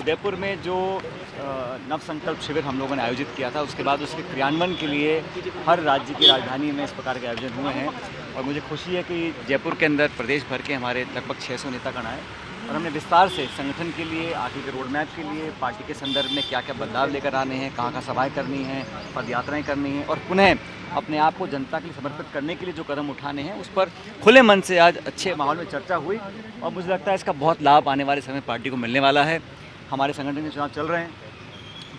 उदयपुर में जो नव संकल्प शिविर हम लोगों ने आयोजित किया था, उसके बाद उसके क्रियान्वयन के लिए हर राज्य की राजधानी में इस प्रकार के आयोजन हुए हैं। और मुझे खुशी है कि जयपुर के अंदर प्रदेश भर के हमारे लगभग 600 नेतागण आए और हमने विस्तार से संगठन के लिए, आगे के रोड मैप के लिए, पार्टी के संदर्भ में क्या क्या बदलाव लेकर आने हैं, कहाँ सभाएँ करनी हैं, पद यात्राएँ करनी हैं और पुनः अपने आप को जनता के लिए समर्पित करने के लिए जो कदम उठाने हैं, उस पर खुले मन से आज अच्छे माहौल में चर्चा हुई। और मुझे लगता है इसका बहुत लाभ आने वाले समय पार्टी को मिलने वाला है। हमारे संगठन के चुनाव चल रहे हैं,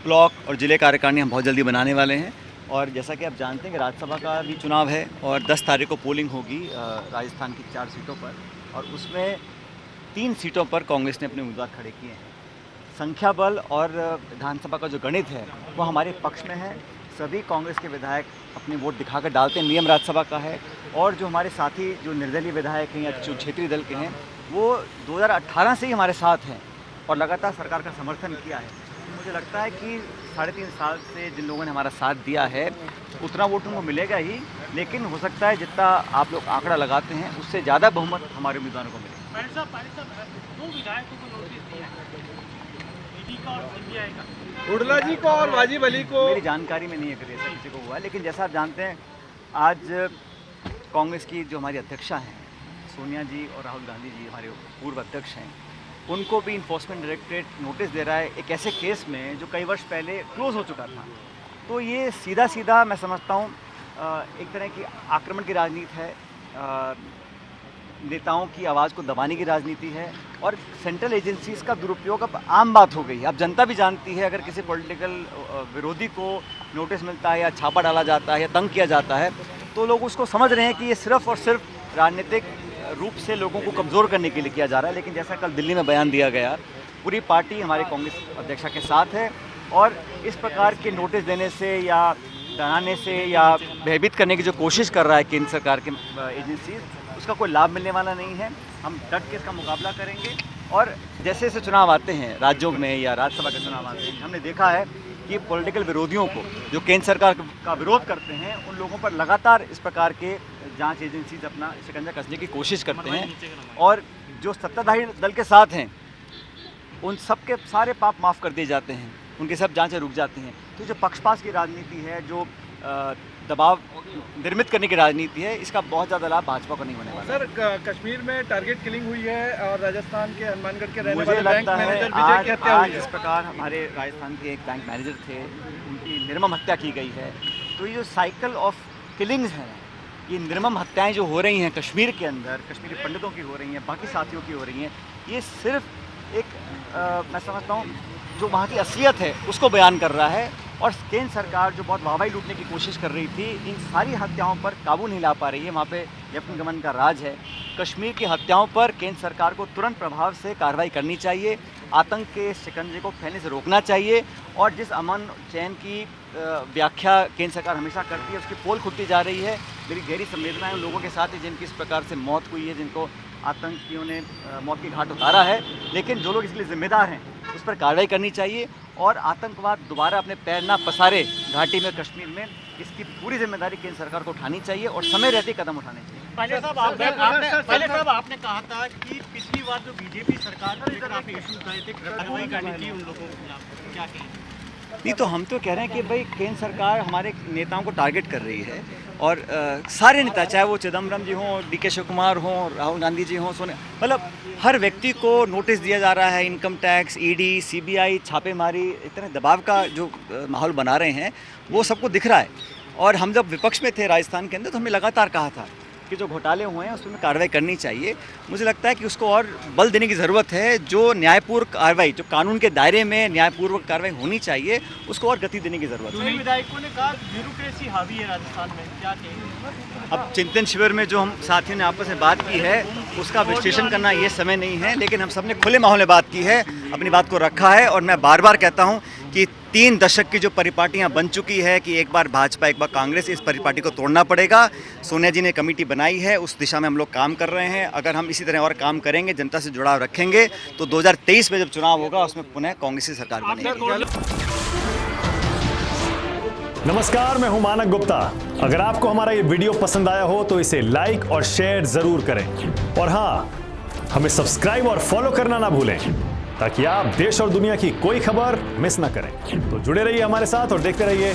ब्लॉक और जिले कार्यकारिणी हम बहुत जल्दी बनाने वाले हैं। और जैसा कि आप जानते हैं कि राज्यसभा का भी चुनाव है और 10 तारीख को पोलिंग होगी राजस्थान की 4 सीटों पर, और उसमें 3 सीटों पर कांग्रेस ने अपने उम्मीदवार खड़े किए हैं। संख्या बल और विधानसभा का जो गणित है वो हमारे पक्ष में है। सभी कांग्रेस के विधायक अपने वोट दिखाकर डालते हैं, नियम राज्यसभा का है। और जो हमारे साथी जो निर्दलीय विधायक हैं या जो क्षेत्रीय दल के हैं, वो 2018 से ही हमारे साथ हैं और लगातार सरकार का समर्थन किया है। मुझे लगता है कि 3.5 साल से जिन लोगों ने हमारा साथ दिया है उतना वोट उनको मिलेगा ही, लेकिन हो सकता है जितना आप लोग आंकड़ा लगाते हैं उससे ज़्यादा बहुमत हमारे उम्मीदवारों को मिले। दो विधायकों को नोटिस दिया है, ईडी का और सीबीआई का। उड़ला जी को और वाजिब अली को मेरी जानकारी में नहीं है कि ऐसा किसी को हुआ है, लेकिन जैसा आप जानते हैं आज कांग्रेस की जो हमारी अध्यक्षा हैं सोनिया जी और राहुल गांधी जी, हमारे पूर्व अध्यक्ष हैं, उनको भी इन्फोर्समेंट डायरेक्टरेट नोटिस दे रहा है एक ऐसे केस में जो कई वर्ष पहले क्लोज हो चुका था। तो ये सीधा सीधा मैं समझता हूँ एक तरह की आक्रमण की राजनीति है, नेताओं की आवाज़ को दबाने की राजनीति है और सेंट्रल एजेंसीज का दुरुपयोग अब आम बात हो गई है। अब जनता भी जानती है, अगर किसी पॉलिटिकल विरोधी को नोटिस मिलता है या छापा डाला जाता है या तंग किया जाता है, तो लोग उसको समझ रहे हैं कि ये सिर्फ और सिर्फ राजनीतिक रूप से लोगों को कमज़ोर करने के लिए किया जा रहा है। लेकिन जैसा कल दिल्ली में बयान दिया गया, पूरी पार्टी हमारे कांग्रेस अध्यक्षा के साथ है और इस प्रकार के नोटिस देने से या डराने से या भयभीत करने की जो कोशिश कर रहा है केंद्र सरकार के एजेंसी, उसका कोई लाभ मिलने वाला नहीं है। हम डट के इसका मुकाबला करेंगे और जैसे जैसे चुनाव आते हैं राज्यों में या राज्यसभा के चुनाव आते हैं, हमने देखा है कि पॉलिटिकल विरोधियों को, जो केंद्र सरकार का विरोध करते हैं, उन लोगों पर लगातार इस प्रकार के जांच एजेंसीज अपना शिकंजा कसने की कोशिश करते हैं और जो सत्ताधारी दल के साथ हैं उन सब के सारे पाप माफ़ कर दिए जाते हैं, उनकी सब जांचें रुक जाती हैं। तो जो पक्षपात की राजनीति है, जो दबाव निर्मित करने की राजनीति है, इसका बहुत ज़्यादा लाभ भाजपा को नहीं होने वाला। सर, कश्मीर में टारगेट किलिंग हुई है और राजस्थान के हनुमानगढ़ के रहने मुझे वाले बैंक लगता है मैनेजर विजय की हत्या हुई है। इस प्रकार हमारे राजस्थान के एक बैंक मैनेजर थे, उनकी निर्मम हत्या की गई है। तो ये जो साइकिल ऑफ किलिंग्स हैं, ये निर्मम हत्याएं जो हो रही हैं कश्मीर के अंदर, कश्मीरी पंडितों की हो रही हैं, बाकी साथियों की हो रही हैं, ये सिर्फ एक मैं समझता हूँ जो वहाँ की असलियत है उसको बयान कर रहा है। और केंद्र सरकार जो बहुत वाहवाही लूटने की कोशिश कर रही थी, इन सारी हत्याओं पर काबू नहीं ला पा रही है। वहाँ पे लेफ्टिनेंट गवर्नर का राज है। कश्मीर की हत्याओं पर केंद्र सरकार को तुरंत प्रभाव से कार्रवाई करनी चाहिए, आतंक के शिकंजे को फैलने से रोकना चाहिए और जिस अमन चैन की व्याख्या केंद्र सरकार हमेशा करती है उसकी पोल खुलती जा रही है। मेरी गहरी संवेदना है उन लोगों के साथ ही जिनकी इस प्रकार से मौत हुई है, जिनको आतंकियों ने मौत की घाट उतारा है। लेकिन जो लोग इसके लिए जिम्मेदार हैं उस पर कार्रवाई करनी चाहिए और आतंकवाद दोबारा अपने पैर ना पसारे घाटी में, कश्मीर में, इसकी पूरी जिम्मेदारी केंद्र सरकार को उठानी चाहिए और समय रहते कदम उठाने चाहिए। पहले साहब आपने कहा था कि पिछली बार जो बीजेपी सरकार ने काफी इशू उठाए थे, कार्रवाई करनी थी उन लोगों के खिलाफ, क्या कहें? नहीं, तो हम तो कह रहे हैं कि भाई केंद्र सरकार हमारे नेताओं को टारगेट कर रही है और सारे नेता, चाहे वो चिदम्बरम जी हों, DK शिव कुमार हों, राहुल गांधी जी हों, मतलब हर व्यक्ति को नोटिस दिया जा रहा है। इनकम टैक्स, ED, CBI, छापेमारी, इतने दबाव का जो माहौल बना रहे हैं वो सबको दिख रहा है। और हम जब विपक्ष में थे राजस्थान के अंदर तो हमने लगातार कहा था कि जो घोटाले हुए हैं उसमें कार्रवाई करनी चाहिए। मुझे लगता है कि उसको और बल देने की ज़रूरत है। जो न्यायपूर्ण कार्रवाई, जो कानून के दायरे में न्यायपूर्वक कार्रवाई होनी चाहिए, उसको और गति देने की ज़रूरत है। विधायकों ने कहा ब्यूरोक्रेसी हावी है राजस्थान में, क्या कहेंगे? अब चिंतन शिविर में जो हम साथियों ने आपस में बात की है उसका विश्लेषण करना ये समय नहीं है, लेकिन हम सब ने खुले माहौल में बात की है, अपनी बात को रखा है। और मैं बार बार कहता हूँ कि 3 दशक की जो परिपाटियाँ बन चुकी है कि एक बार भाजपा एक बार कांग्रेस, इस परिपाटी को तोड़ना पड़ेगा। सोनिया जी ने कमेटी बनाई है, उस दिशा में हम लोग काम कर रहे हैं। अगर हम इसी तरह और काम करेंगे, जनता से जुड़ाव रखेंगे, तो 2023 में जब चुनाव होगा उसमें पुनः कांग्रेस की सरकार बनेगी। नमस्कार, मैं हूं मानक गुप्ता। अगर आपको हमारा ये वीडियो पसंद आया हो तो इसे लाइक और शेयर जरूर करें और हाँ, हमें सब्सक्राइब और फॉलो करना ना भूलें ताकि आप देश और दुनिया की कोई खबर मिस ना करें। तो जुड़े रहिए हमारे साथ और देखते रहिए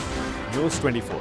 News 24।